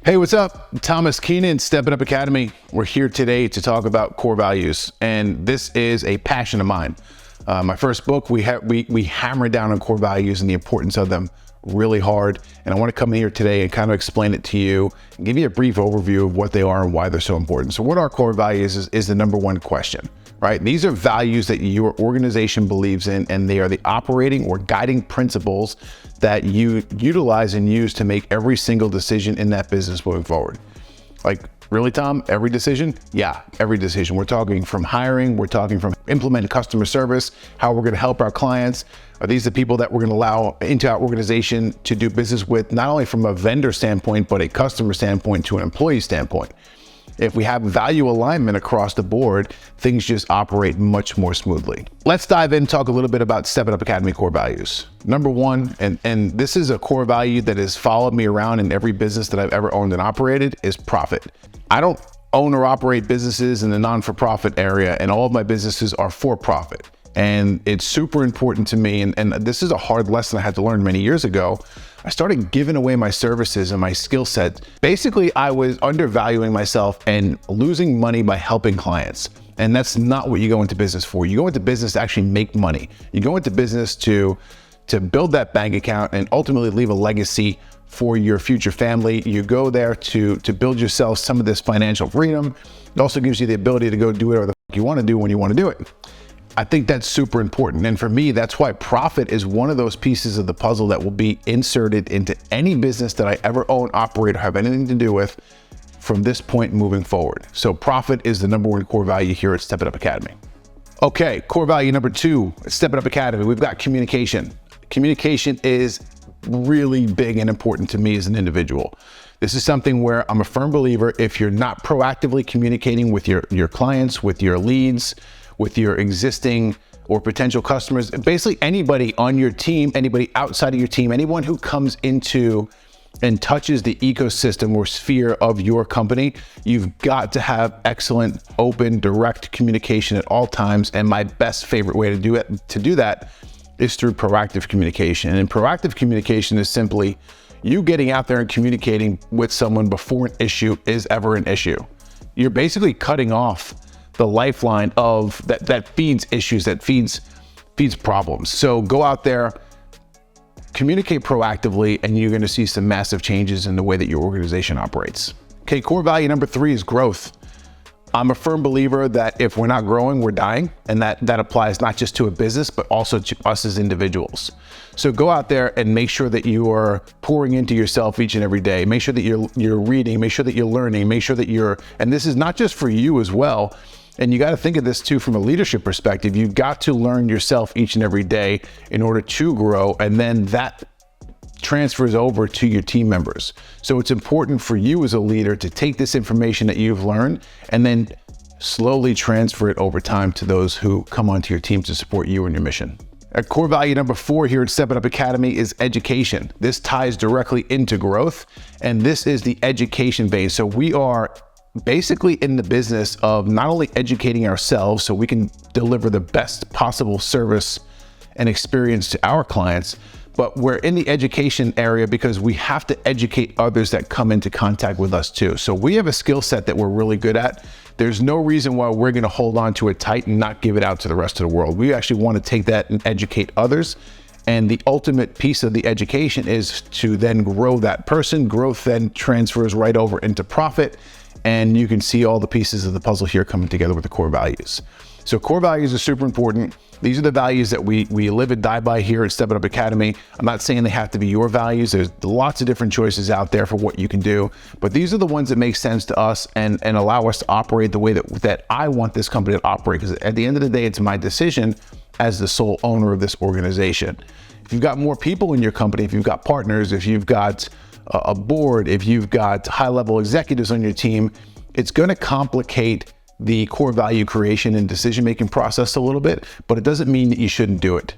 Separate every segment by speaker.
Speaker 1: Hey, what's up? Tomas, Keenan, Stepping Up Academy. We're here today to talk about core values, and this is a passion of mine. My first book, we hammered down on core values and the importance of them really hard, and I want to come here today and kind of explain it to you and give you a brief overview of what they are and why they're so important. So what are core values is the number one question, right? These are values that your organization believes in, and they are the operating or guiding principles that you utilize and use to make every single decision in that business moving forward. Like, really, Tom? Every decision? Yeah, every decision. We're talking from hiring, we're talking from implementing customer service, how we're gonna help our clients. Are these the people that we're gonna allow into our organization to do business with, not only from a vendor standpoint, but a customer standpoint to an employee standpoint? If we have value alignment across the board, things just operate much more smoothly. Let's dive in and talk a little bit about Stepping Up Academy core values. Number one, and this is a core value that has followed me around in every business that I've ever owned and operated, is profit. I don't own or operate businesses in the non-for-profit area, and all of my businesses are for profit. And it's super important to me, and this is a hard lesson I had to learn many years ago. I started giving away my services and my skill set. Basically, I was undervaluing myself and losing money by helping clients. And that's not what you go into business for. You go into business to actually make money. You go into business to build that bank account and ultimately leave a legacy for your future family. You go there to build yourself some of this financial freedom. It also gives you the ability to go do whatever the fuck you want to do when you want to do it. I think that's super important. And for me, that's why profit is one of those pieces of the puzzle that will be inserted into any business that I ever own, operate, or have anything to do with from this point moving forward. So profit is the number one core value here at Stepping Up Academy. Okay, core value number two at Stepping Up Academy, we've got communication. Communication is really big and important to me as an individual. This is something where I'm a firm believer, if you're not proactively communicating with your clients, with your leads, with your existing or potential customers, basically anybody on your team, anybody outside of your team, anyone who comes into and touches the ecosystem or sphere of your company, you've got to have excellent, open, direct communication at all times. And my best favorite way to do that is through proactive communication. And proactive communication is simply you getting out there and communicating with someone before an issue is ever an issue. You're basically cutting off the lifeline of that feeds issues, that feeds problems. So go out there, communicate proactively, and you're going to see some massive changes in the way that your organization operates. Okay, core value number three is growth. I'm a firm believer that if we're not growing, we're dying, and that applies not just to a business, but also to us as individuals. So go out there and make sure that you are pouring into yourself each and every day. Make sure that you're reading, make sure that you're learning, make sure that and this is not just for you as well. And you got to think of this too from a leadership perspective. You've got to learn yourself each and every day in order to grow, and then that transfers over to your team members. So it's important for you as a leader to take this information that you've learned and then slowly transfer it over time to those who come onto your team to support you and your mission. Core value number four here at Stepping Up Academy is education. This ties directly into growth, and this is the education base. So we are basically in the business of not only educating ourselves so we can deliver the best possible service and experience to our clients, but we're in the education area because we have to educate others that come into contact with us too. So we have a skill set that we're really good at. There's no reason why we're going to hold on to it tight and not give it out to the rest of the world. We actually want to take that and educate others. And the ultimate piece of the education is to then grow that person. Growth then transfers right over into profit. And you can see all the pieces of the puzzle here coming together with the core values. So core values are super important. These are the values that we live and die by here at Stepping Up Academy. I'm not saying they have to be your values. There's lots of different choices out there for what you can do, but these are the ones that make sense to us and allow us to operate the way that I want this company to operate. Because at the end of the day, it's my decision as the sole owner of this organization. If you've got more people in your company, if you've got partners, if you've got a board, if you've got high-level executives on your team, it's going to complicate the core value creation and decision-making process a little bit, but it doesn't mean that you shouldn't do it.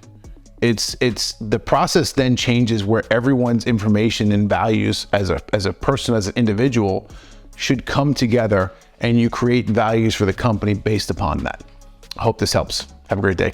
Speaker 1: It's the process then changes where everyone's information and values as a person, as an individual, should come together, and you create values for the company based upon that. I hope this helps. Have a great day.